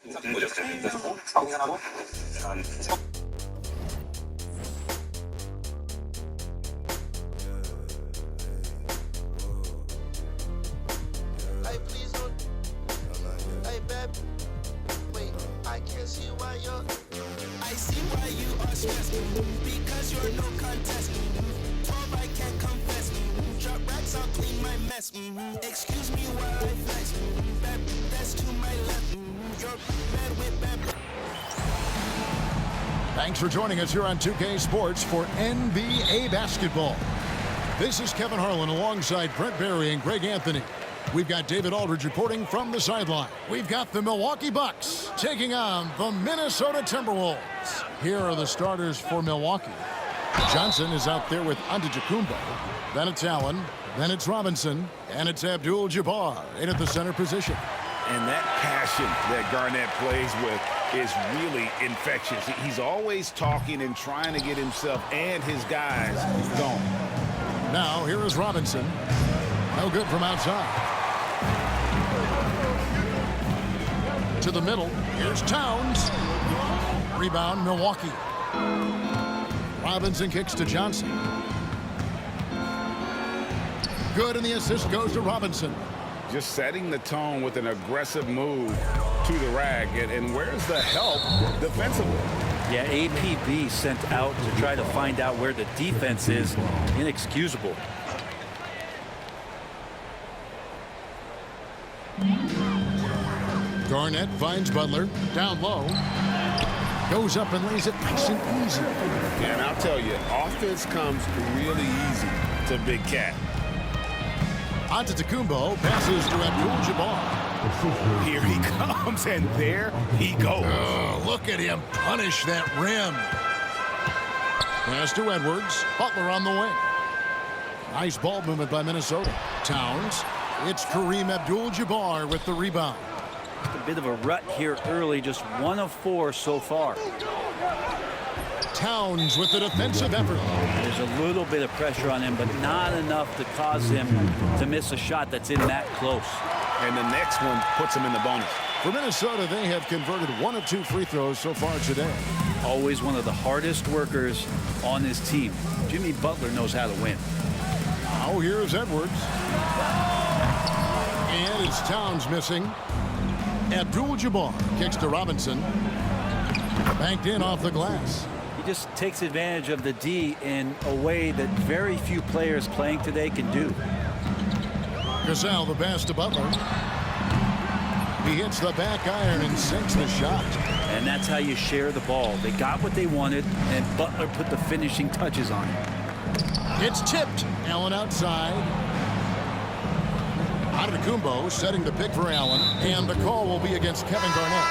Hey, please don't. Hey, babe. Wait, I can't see why you're. I see why you are stressed because you're no contest. 12, I can't confess. Drop racks, I'll clean my mess. Excuse me while I flex. That's to my left. You're bad with bad. Thanks for joining us here on 2K Sports for NBA basketball. This is Kevin Harlan alongside Brent Barry and Greg Anthony. We've got David Aldridge reporting from the sideline. We've got the Milwaukee Bucks taking on the Minnesota Timberwolves. Here are the starters for Milwaukee. Johnson is out there with Antetokounmpo. Then it's Allen. Then it's Robinson. And it's Abdul-Jabbar in at the center position. And that passion that Garnett plays with is really infectious. He's always talking and trying to get himself and his guys going. Now here is Robinson. No good from outside. To the middle. Here's Towns. Rebound, Milwaukee. Robinson kicks to Johnson. Good, and the assist goes to Robinson. Just setting the tone with an aggressive move to the rack. And where's the help defensively? Yeah, APB sent out to try to find out where the defense is. Inexcusable. Garnett finds Butler. Down low. Goes up and lays it nice and easy. And I'll tell you, offense comes really easy to Big Cat. Antetokounmpo passes to Abdul-Jabbar. Here he comes, and there he goes. Oh, look at him punish that rim. Pass to Edwards. Butler on the wing. Nice ball movement by Minnesota. Towns. It's Kareem Abdul-Jabbar with the rebound. Just a bit of a rut here early, just 1 of 4 so far. Towns with the defensive effort. There's a little bit of pressure on him, but not enough to cause him to miss a shot that's in that close. And the next one puts him in the bonus. For Minnesota, they have converted 1 of 2 free throws so far today. Always one of the hardest workers on his team. Jimmy Butler knows how to win. Now here's Edwards. And it's Towns missing. Abdul-Jabbar kicks to Robinson. Banked in off the glass. He just takes advantage of the D in a way that very few players playing today can do. Gasol the pass to Butler. He hits the back iron and sinks the shot. And that's how you share the ball. They got what they wanted, and Butler put the finishing touches on it. It's tipped. Allen outside. Antetokounmpo setting the pick for Allen, and the call will be against Kevin Garnett.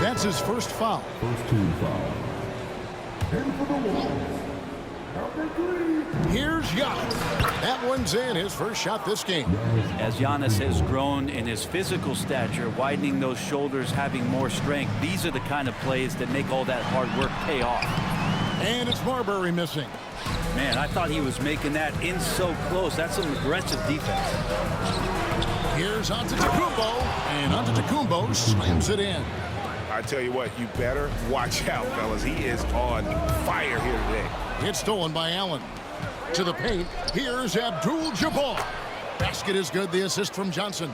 That's his first foul. First team foul. And for the Wolves, number 3. Here's Giannis. That one's in, his first shot this game. As Giannis has grown in his physical stature, widening those shoulders, having more strength, these are the kind of plays that make all that hard work pay off. And it's Marbury missing. Man, I thought he was making that in so close. That's some aggressive defense. Here's Antetokounmpo, and Antetokounmpo slams it in. I tell you what, you better watch out, fellas. He is on fire here today. It's stolen by Allen. To the paint, here's Abdul-Jabbar. Basket is good, the assist from Johnson.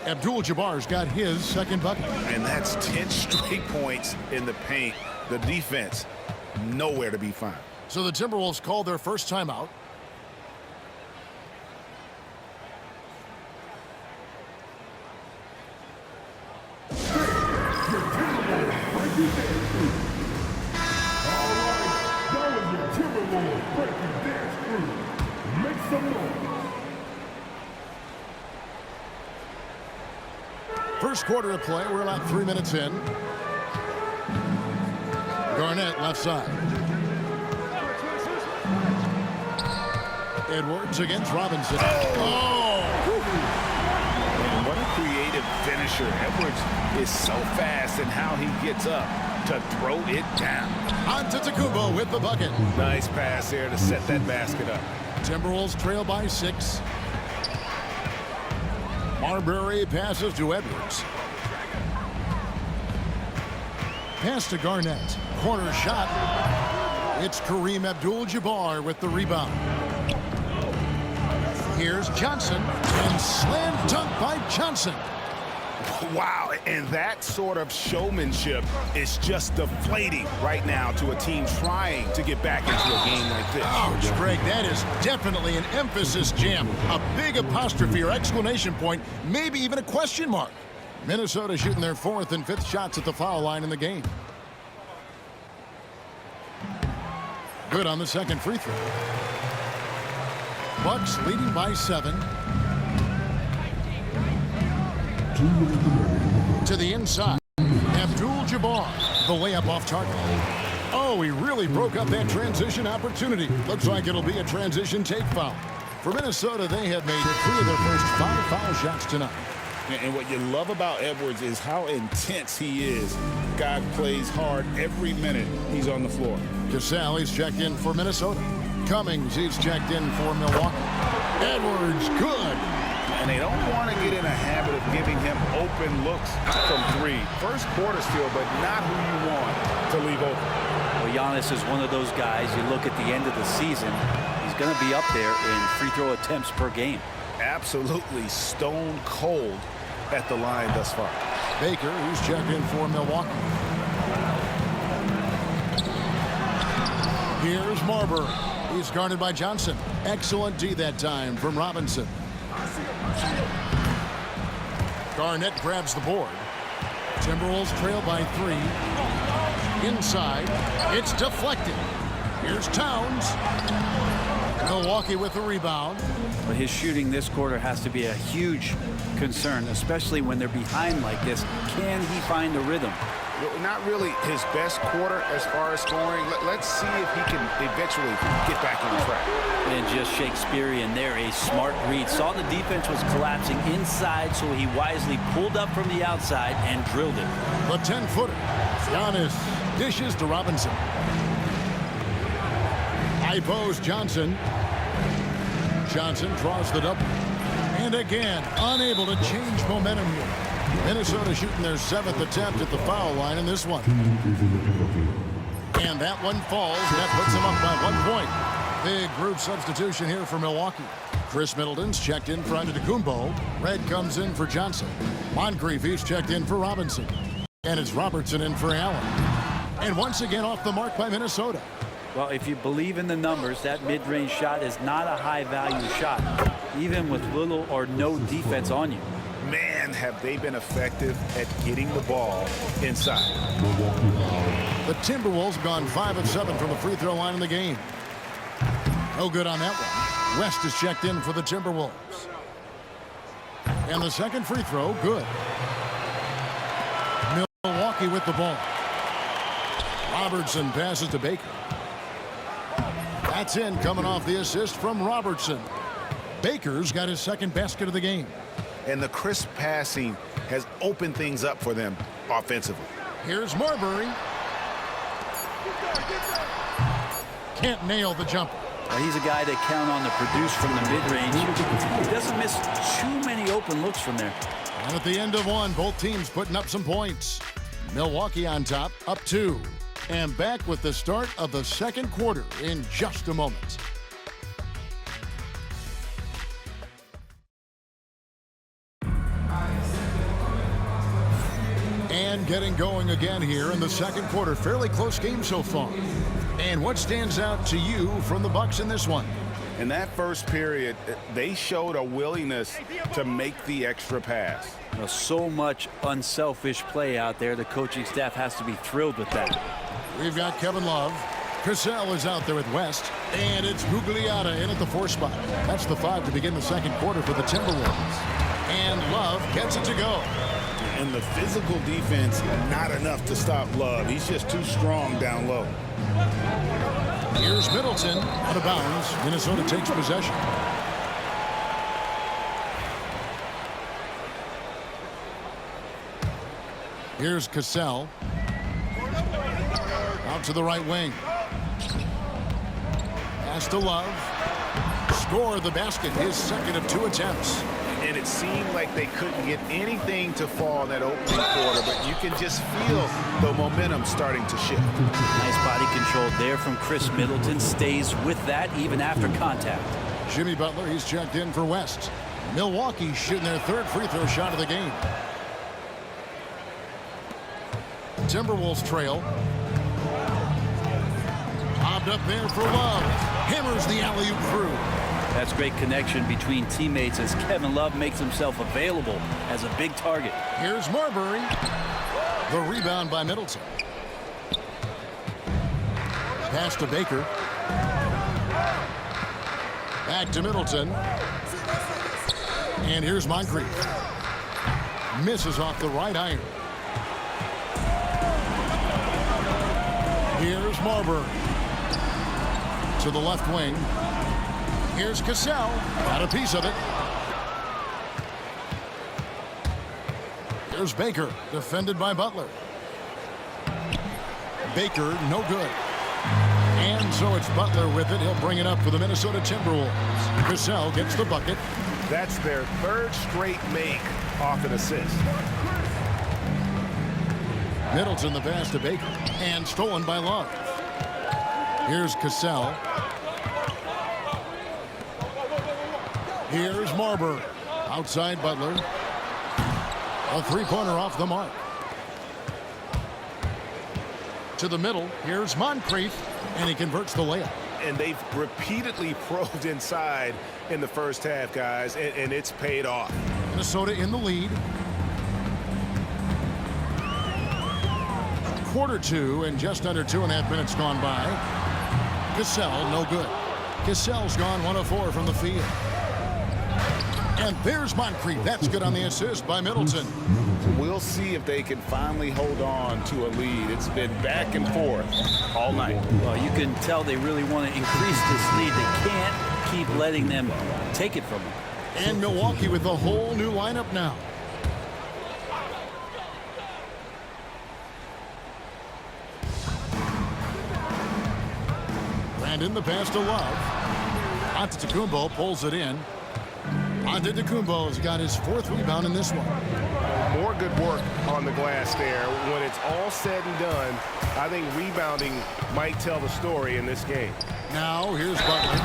Abdul-Jabbar's got his second bucket. And that's 10 straight points in the paint. The defense, nowhere to be found. So the Timberwolves called their first timeout. First quarter of play, we're about 3 minutes in. Garnett left side. Edwards against Robinson. Oh! And what a creative finisher. Edwards is so fast in how he gets up to throw it down. Antetokounmpo with the bucket. Nice pass there to set that basket up. Timberwolves trail by 6. Marbury passes to Edwards. Pass to Garnett. Corner shot. It's Kareem Abdul-Jabbar with the rebound. Here's Johnson. And slam dunk by Johnson. Wow, and that sort of showmanship is just deflating right now to a team trying to get back into a game like this. Ouch, Greg, that is definitely an emphasis jam. A big apostrophe or exclamation point, maybe even a question mark. Minnesota shooting their 4th and 5th shots at the foul line in the game. Good on the second free throw. Bucks leading by 7. To the inside. Abdul-Jabbar. The layup off target. Oh, he really broke up that transition opportunity. Looks like it'll be a transition take foul. For Minnesota, they have made 3 of their first 5 foul shots tonight. And what you love about Edwards is how intense he is. Guy plays hard every minute he's on the floor. Cassell, he's checked in for Minnesota. Cummings, he's checked in for Milwaukee. Edwards, good. And they don't want to get in a habit of giving him open looks from 3. First quarter still, but not who you want to leave open. Well, Giannis is one of those guys, you look at the end of the season, he's going to be up there in free throw attempts per game. Absolutely stone cold at the line thus far. Baker, who's checked in for Milwaukee. Here's Marbury. He's guarded by Johnson. Excellent D that time from Robinson. Garnett grabs the board. Timberwolves trail by 3. Inside. It's deflected. Here's Towns. Milwaukee with the rebound. But his shooting this quarter has to be a huge concern, especially when they're behind like this. Can he find a rhythm? Not really his best quarter as far as scoring. Let's see if he can eventually get back on track. And just Shakespearean there, a smart read. Saw the defense was collapsing inside, so he wisely pulled up from the outside and drilled it. The 10-footer. Giannis dishes to Robinson. High post Johnson. Johnson draws the double. And again, unable to change momentum here. Minnesota shooting their 7th attempt at the foul line in this one. And that one falls. That puts them up by 1 point. Big group substitution here for Milwaukee. Chris Middleton's checked in for Antetokounmpo. Red comes in for Johnson. Moncrief, he's checked in for Robinson. And it's Robertson in for Allen. And once again off the mark by Minnesota. Well, if you believe in the numbers, that mid-range shot is not a high-value shot, even with little or no defense on you. Man, have they been effective at getting the ball inside. The Timberwolves have gone 5 of 7 from the free throw line in the game. No good on that one. West is checked in for the Timberwolves. And the second free throw, good. Milwaukee with the ball. Robertson passes to Baker. That's in, coming off the assist from Robertson. Baker's got his second basket of the game. And the crisp passing has opened things up for them offensively. Here's Marbury. Can't nail the jumper. Well, he's a guy that count on to produce from the mid-range. He doesn't miss too many open looks from there. And at the end of one, both teams putting up some points. Milwaukee on top, up 2. And back with the start of the second quarter in just a moment. And getting going again here in the second quarter. Fairly close game so far. And what stands out to you from the Bucks in this one? In that first period, they showed a willingness to make the extra pass. So much unselfish play out there. The coaching staff has to be thrilled with that. We've got Kevin Love. Cassell is out there with West. And it's Gugliotta in at the 4 spot. That's the 5 to begin the second quarter for the Timberwolves. And Love gets it to go. And the physical defense, not enough to stop Love. He's just too strong down low. Here's Middleton out of bounds. Minnesota takes possession. Here's Cassell. Out to the right wing. Pass to Love. Score the basket, his second of 2 attempts. and it seemed like they couldn't get anything to fall in that opening quarter, but you can just feel the momentum starting to shift. Nice body control there from Chris Middleton. Stays with that even after contact. Jimmy Butler, he's checked in for West. Milwaukee shooting their third free throw shot of the game. Timberwolves trail. Lobbed up there for Love. Hammers the alley-oop through. That's great connection between teammates as Kevin Love makes himself available as a big target. Here's Marbury. The rebound by Middleton. Pass to Baker. Back to Middleton. And here's Moncrief. Misses off the right iron. Here's Marbury. To the left wing. Here's Cassell. Got a piece of it. Here's Baker. Defended by Butler. Baker, no good. And so it's Butler with it. He'll bring it up for the Minnesota Timberwolves. Cassell gets the bucket. That's their third straight make off an assist. Middleton the pass to Baker. And stolen by Love. Here's Cassell. Here's Marbury. Outside Butler. A three-pointer off the mark. To the middle. Here's Moncrief. And he converts the layup. And they've repeatedly probed inside in the first half, guys, and it's paid off. Minnesota in the lead. Quarter two and just under 2.5 minutes gone by. Cassell, no good. Cassell's gone 1 of 4 from the field. And there's Moncrief. That's good on the assist by Middleton. We'll see if they can finally hold on to a lead. It's been back and forth all night. Well, you can tell they really want to increase this lead. They can't keep letting them take it from them. And Milwaukee with a whole new lineup now. Brandon the pass to Love. Antetokounmpo pulls it in. Antetokounmpo's got his 4th rebound in this one. More good work on the glass there. When it's all said and done, I think rebounding might tell the story in this game. Now here's Butler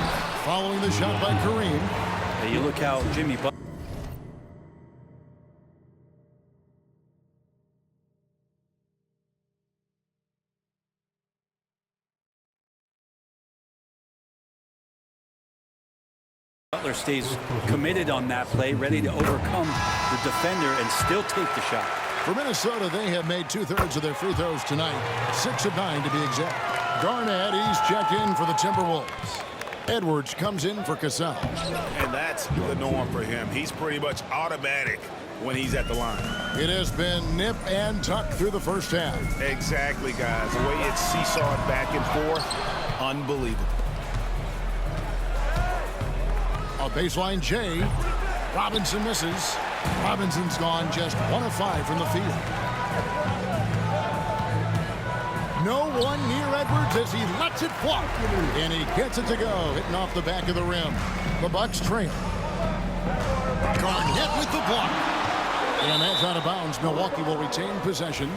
following the shot by Kareem. Hey, you look how Jimmy Butler. Butler stays committed on that play, ready to overcome the defender and still take the shot. For Minnesota, they have made 2/3 of their free throws tonight. 6 of 9 to be exact. Garnett, he's checked in for the Timberwolves. Edwards comes in for Cassell. And that's the norm for him. He's pretty much automatic when he's at the line. It has been nip and tuck through the first half. Exactly, guys. The way it's seesawed back and forth, unbelievable. A baseline J. Robinson misses. Robinson's gone just 1 of 5 from the field. No one near Edwards as he lets it fly. And he gets it to go, hitting off the back of the rim. The Bucks trail. Garnett with the block. And that's out of bounds. Milwaukee will retain possession.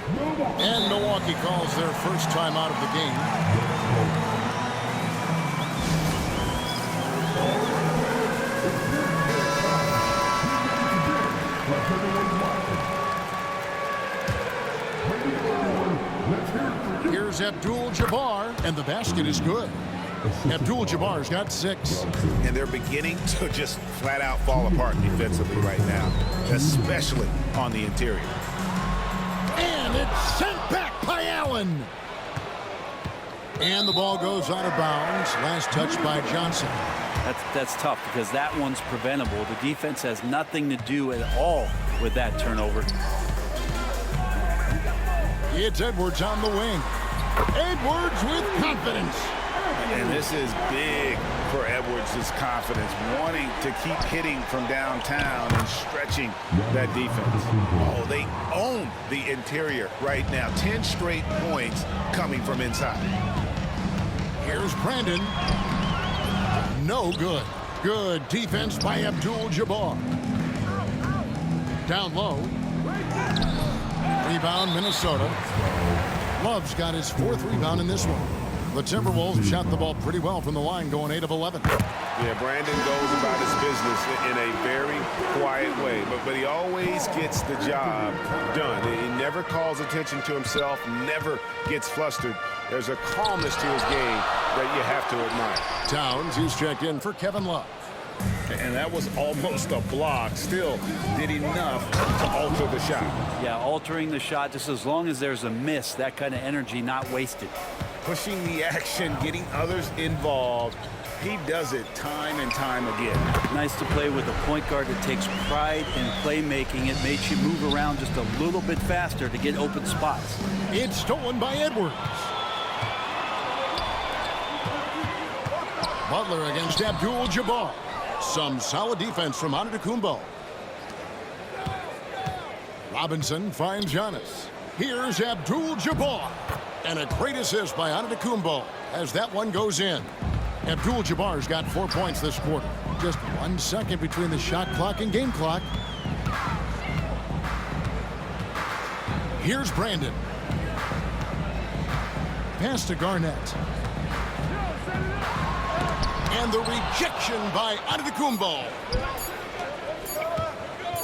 And Milwaukee calls their first time out of the game. Here's Abdul-Jabbar, and the basket is good. Abdul-Jabbar's got 6. And they're beginning to just flat out fall apart defensively right now, especially on the interior. And it's sent back by Allen. And the ball goes out of bounds. Last touch by Johnson. That's tough because that one's preventable. The defense has nothing to do at all with that turnover. It's Edwards on the wing. Edwards with confidence. And this is big for Edwards' confidence, wanting to keep hitting from downtown and stretching that defense. Oh, they own the interior right now. 10 straight points coming from inside. Here's Brandon. No good. Good defense by Abdul-Jabbar. Down low. Rebound, Minnesota. Love's got his 4th rebound in this one. The Timberwolves shot the ball pretty well from the line, going 8 of 11. Yeah, Brandon goes about his business in a very quiet way, but he always gets the job done. He never calls attention to himself, never gets flustered. There's a calmness to his game that you have to admire. Towns, he's checked in for Kevin Love. And that was almost a block. Still did enough to alter the shot. Yeah, altering the shot just as long as there's a miss, that kind of energy not wasted. Pushing the action, getting others involved. He does it time and time again. Nice to play with a point guard that takes pride in playmaking. It makes you move around just a little bit faster to get open spots. It's stolen by Edwards. Butler against Abdul-Jabbar. Some solid defense from Antetokounmpo. Robinson finds Giannis. Here's Abdul-Jabbar. And a great assist by Antetokounmpo as that one goes in. Abdul-Jabbar's got 4 points this quarter. Just 1 second between the shot clock and game clock. Here's Brandon. Pass to Garnett. And the rejection by Antetokounmpo.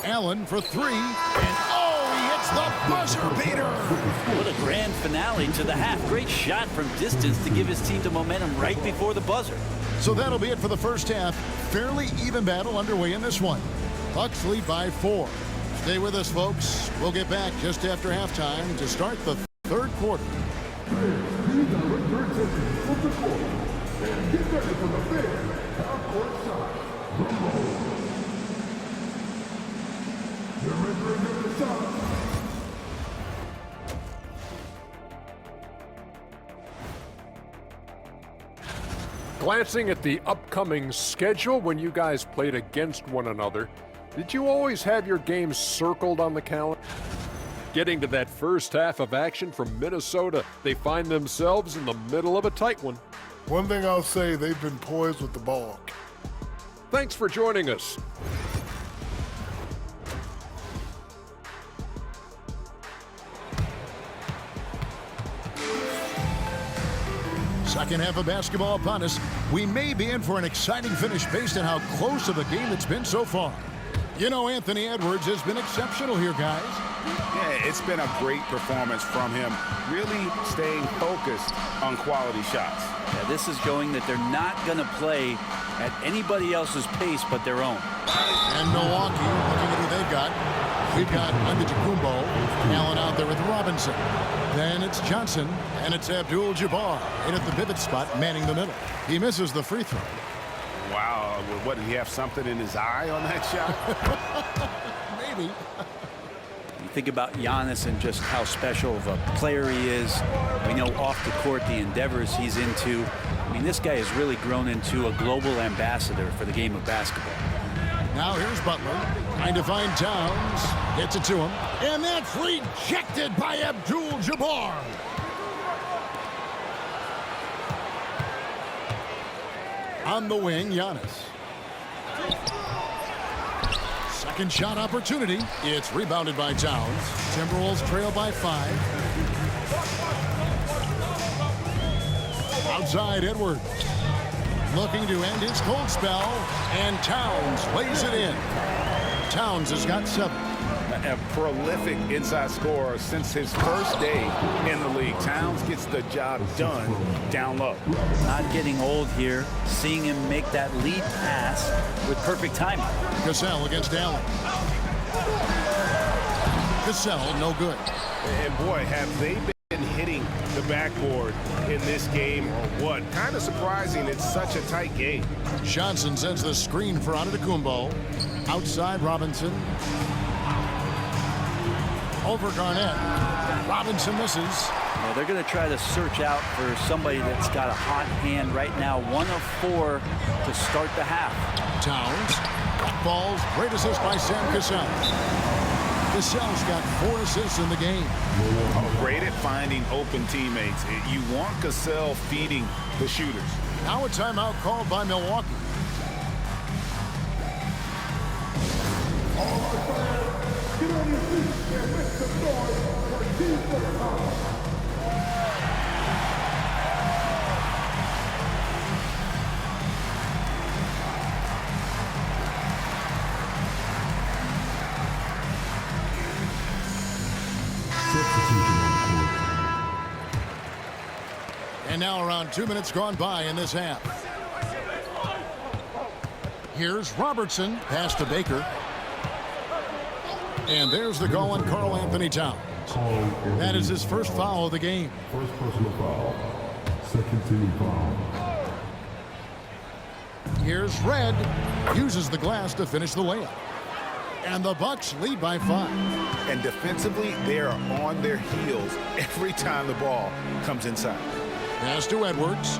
Allen for 3. And oh, he hits the buzzer beater. What a grand finale to the half. Great shot from distance to give his team the momentum right before the buzzer. So that'll be it for the first half. Fairly even battle underway in this one. Bucks lead by 4. Stay with us, folks. We'll get back just after halftime to start the 3rd quarter. Please direct your attention from the court and get ready for the big half-court shot. Drum roll. They're rendering the shot. Glancing at the upcoming schedule when you guys played against one another, did you always have your games circled on the calendar? Getting to that first half of action from Minnesota, they find themselves in the middle of a tight one. One thing I'll say, they've been poised with the ball. Thanks for joining us. Second half of basketball upon us. We may be in for an exciting finish based on how close of a game it's been so far. You know, Anthony Edwards has been exceptional here, guys. Yeah, it's been a great performance from him. Really staying focused on quality shots. Yeah, this is showing that they're not going to play at anybody else's pace but their own. And Milwaukee, looking at who they've got. We've got Antetokounmpo, Allen out there with Robinson. Then it's Johnson, and it's Abdul-Jabbar in at the pivot spot, manning the middle. He misses the free throw. Wow, what, did he have something in his eye on that shot? Maybe. You think about Giannis and just how special of a player he is. We know off the court the endeavors he's into. I mean, this guy has really grown into a global ambassador for the game of basketball. Now here's Butler, trying to find Towns. Gets it to him. And that's rejected by Abdul-Jabbar. On the wing, Giannis. Second shot opportunity. It's rebounded by Towns. Timberwolves trail by 5. Outside, Edwards. Looking to end his cold spell, and Towns lays it in. Towns has got 7. A prolific inside scorer since his first day in the league. Towns gets the job done down low. Not getting old here. Seeing him make that lead pass with perfect timing. Cassell against Allen. Cassell, no good. And boy, have they been hitting the backboard in this game or what? Kind of surprising it's such a tight game. Johnson sends the screen for Antetokounmpo. Outside, Robinson. Over Garnett. Robinson misses. Well, they're going to try to search out for somebody that's got a hot hand right now. 1 of 4 to start the half. Towns. Balls. Great assist by Sam Cassell. Cassell's got 4 assists in the game. Oh, great at finding open teammates. You want Cassell feeding the shooters. Now a timeout called by Milwaukee. All right, fans, and make some noise for Timberwolves. And now around 2 minutes gone by in this half. Here's Robertson, pass to Baker. And there's the goal on Karl Anthony Towns. That is his first foul of the game. First personal foul. Second team foul. Here's Red, uses the glass to finish the layup. And the Bucks lead by 5. And defensively, they are on their heels every time the ball comes inside. Pass to Edwards.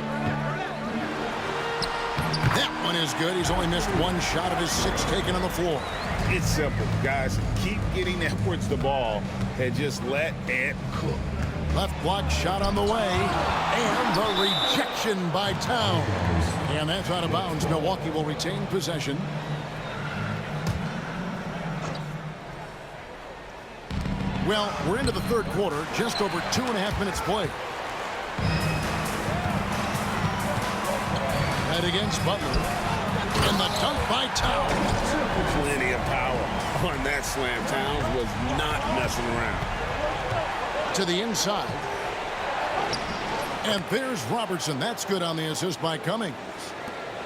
That one is good. He's only missed one shot of his 6 taken on the floor. It's simple, guys. Keep getting Edwards the ball and just let Ant cook. Left block shot on the way. And the rejection by Towns. And that's out of bounds. Milwaukee will retain possession. Well, we're into the third quarter. Just over 2.5 minutes played. Head against Butler. And the dunk by Towns. Plenty of power on that slam. Towns was not messing around. To the inside. And there's Robertson. That's good on the assist by Cummings.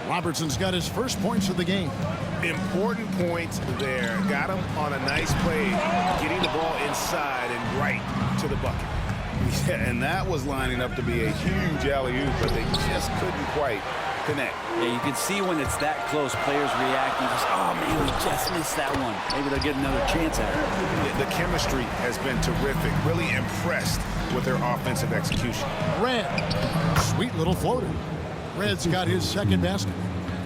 Robertson's got his first points of the game. Important points there. Got him on a nice play, getting the ball inside and right to the bucket. Yeah, and that was lining up to be a huge alley-oop, but they just couldn't quite connect. Yeah, you can see when it's that close, players react. You just, oh man, we just missed that one. Maybe they'll get another chance at it. The chemistry has been terrific. Really impressed with their offensive execution. Red. Sweet little floater. Red's got his second basket.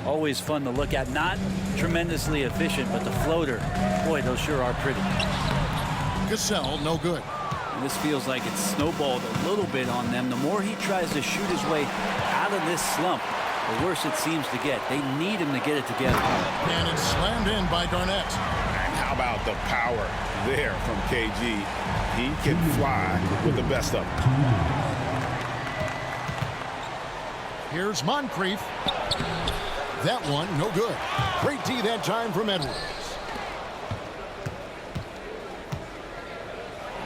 Always fun to look at. Not tremendously efficient, but the floater, boy, those sure are pretty. Cassell, no good. And this feels like it's snowballed a little bit on them. The more he tries to shoot his way out of this slump, the worse it seems to get. They need him to get it together. And it's slammed in by Garnett. And how about the power there from KG? He can fly with the best of them. Here's Moncrief. That one, no good. Great D that time from Edwards.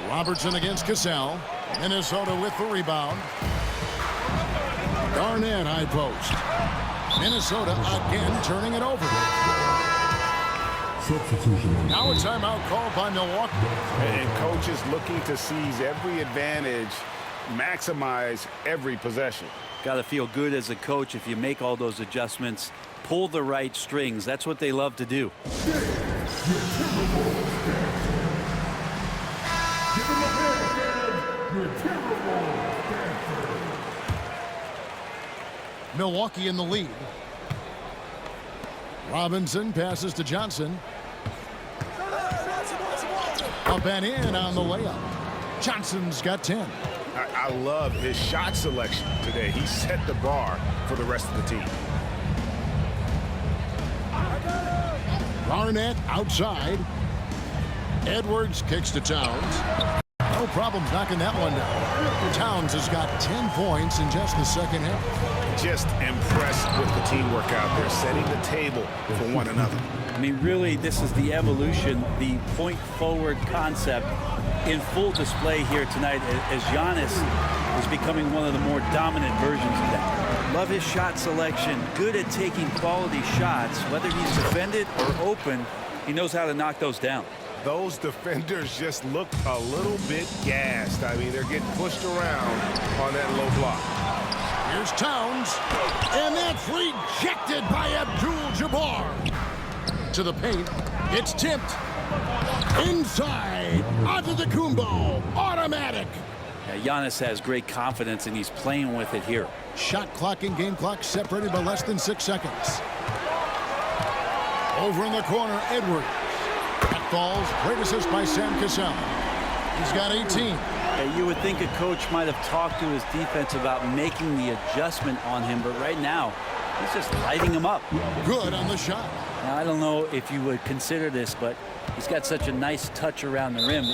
Robertson against Cassell. Minnesota with the rebound. Garnett high post. Minnesota again turning it over. Substitution. Now a timeout called by Milwaukee. And coaches looking to seize every advantage, maximize every possession. Got to feel good as a coach if you make all those adjustments, pull the right strings. That's what they love to do. Give him a hand, your Timberwolves. Milwaukee in the lead. Robinson passes to Johnson. Up and in on the layup. Johnson's got 10. I love his shot selection today. He set the bar for the rest of the team. Garnett outside. Edwards kicks to Towns. No problems knocking that one down. Towns has got 10 points in just the second half. Just impressed with the teamwork out there, setting the table for one another. I mean, really, this is the evolution, the point forward concept in full display here tonight as Giannis is becoming one of the more dominant versions of that. Love his shot selection, good at taking quality shots, whether he's defended or open, he knows how to knock those down. Those defenders just look a little bit gassed. I mean, they're getting pushed around on that low block. Here's Towns, and that's rejected by Abdul-Jabbar. To the paint, it's tipped. Inside, onto the Kumbo, automatic. Yeah, Giannis has great confidence, and he's playing with it here. Shot clock and game clock separated by less than 6 seconds. Over in the corner, Edwards. That falls. Great assist by Sam Cassell. He's got 18. Yeah, you would think a coach might have talked to his defense about making the adjustment on him, but right now, he's just lighting him up. Good on the shot. Now, I don't know if you would consider this, but he's got such a nice touch around the rim.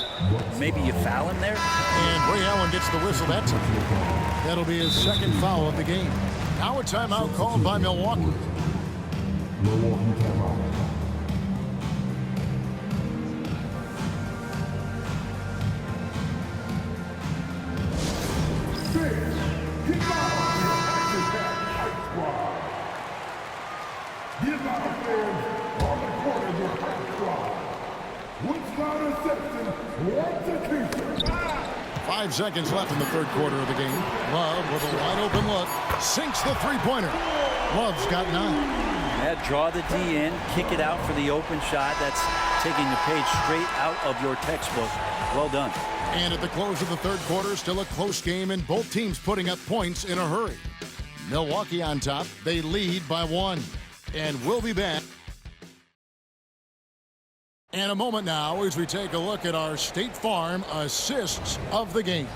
Maybe you foul him there? And Ray Allen gets the whistle that time. That'll be his second foul of the game. Now a timeout called by Milwaukee. Milwaukee timeout. On the corner of your hot squad. Which line of section wants a keeper? 5 seconds left in the third quarter of the game. Love with a wide open look. Sinks the three-pointer. Love's got 9. Yeah, draw the D in, kick it out for the open shot. That's taking the page straight out of your textbook. Well done. And at the close of the third quarter, still a close game and both teams putting up points in a hurry. Milwaukee on top. They lead by 1. And we'll be back in a moment now as we take a look at our State Farm assists of the game.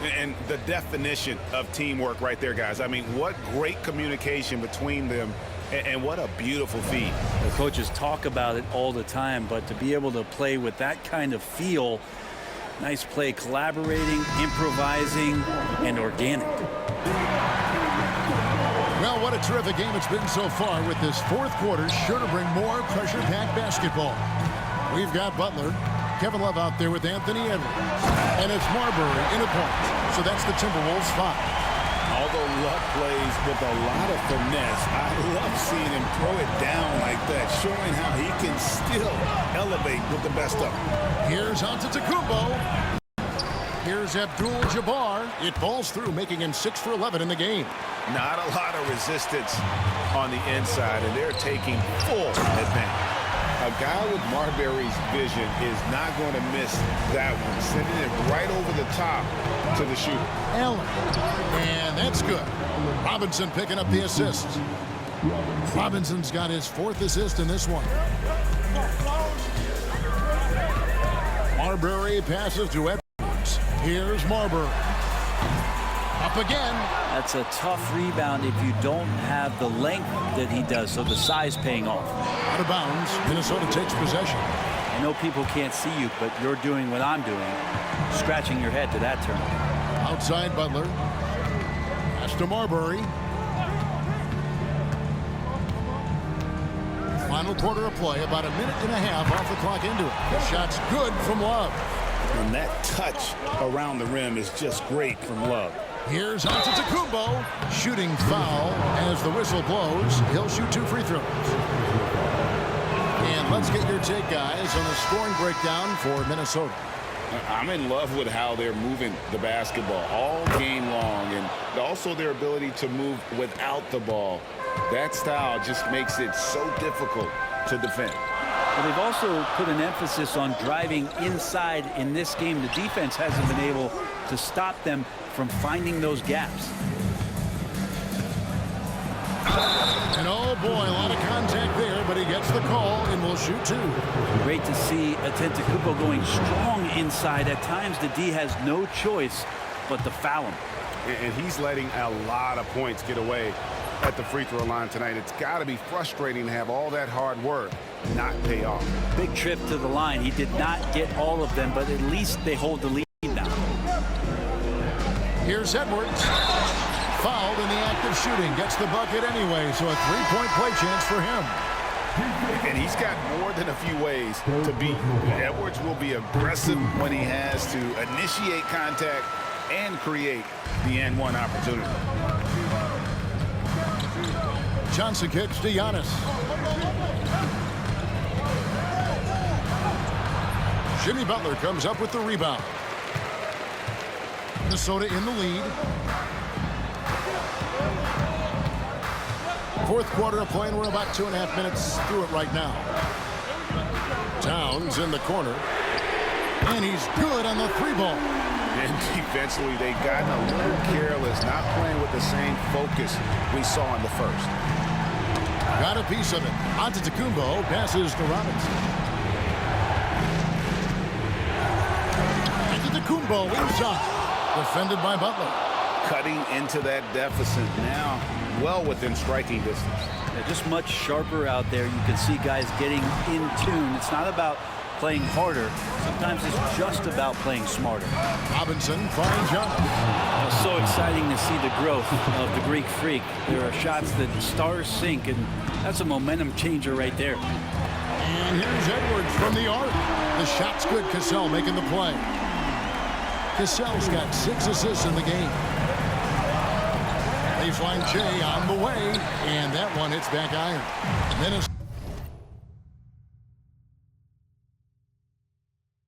And the definition of teamwork right there, guys. I mean, what great communication between them, and what a beautiful feed. The coaches talk about it all the time, but to be able to play with that kind of feel, nice play, collaborating, improvising, and organic. Well, what a terrific game it's been so far, with this fourth quarter sure to bring more pressure-packed basketball. We've got Butler, Kevin Love out there with Anthony Edwards, and it's Marbury in a point. So that's the Timberwolves 5. Although Love plays with a lot of finesse, I love seeing him throw it down like that, showing how he can still elevate with the best of them. Here's Antetokounmpo. Here's Abdul-Jabbar. It falls through, making him 6 for 11 in the game. Not a lot of resistance on the inside, and they're taking full advantage. A guy with Marbury's vision is not going to miss that one, sending it right over the top to the shooter. Allen. And that's good. Robinson picking up the assist. Robinson's got his 4th assist in this one. Marbury passes to Edwards. Here's Marbury. Up again. That's a tough rebound if you don't have the length that he does, so the size paying off. Out of bounds. Minnesota takes possession. I know people can't see you, but you're doing what I'm doing, scratching your head to that turn. Outside Butler. Pass to Marbury. Final quarter of play, about a minute and a half off the clock into it. The shot's good from Love. And that touch around the rim is just great from Love. Here's Antetokounmpo. Shooting foul as the whistle blows. He'll shoot 2 free throws. And let's get your take, guys, on the scoring breakdown for Minnesota. I'm in love with how they're moving the basketball all game long, and also their ability to move without the ball. That style just makes it so difficult to defend. Well, they've also put an emphasis on driving inside in this game. The defense hasn't been able to stop them from finding those gaps. And oh boy, a lot of contact there, but he gets the call and will shoot 2. Great to see Antetokounmpo going strong inside. At times the D has no choice but to foul him. And he's letting a lot of points get away at the free throw line tonight. It's got to be frustrating to have all that hard work not pay off. Big trip to the line. He did not get all of them, but at least they hold the lead now. Here's Edwards. Fouled in the act of shooting. Gets the bucket anyway, so a 3-point play chance for him. And he's got more than a few ways to beat. Edwards will be aggressive when he has to initiate contact and create the N1 opportunity. Johnson kicks to Giannis. Jimmy Butler comes up with the rebound. Minnesota in the lead. Fourth quarter of play, and we're about 2.5 minutes through it right now. Towns in the corner. And he's good on the 3-ball. And defensively, they've gotten a little careless, not playing with the same focus we saw in the first. Got a piece of it. Antetokounmpo passes to Robinson. Antetokounmpo inside. Defended by Butler. Cutting into that deficit now, well within striking distance. They're just much sharper out there. You can see guys getting in tune. It's not about playing harder. Sometimes it's just about playing smarter. Robinson, fine job. It's so exciting to see the growth of the Greek Freak. There are shots that stars sink, and that's a momentum changer right there. And here's Edwards from the arc. The shot's good. Cassell making the play. Cassell's got 6 assists in the game. Baseline Jay on the way, and that one hits back iron. Minnesota.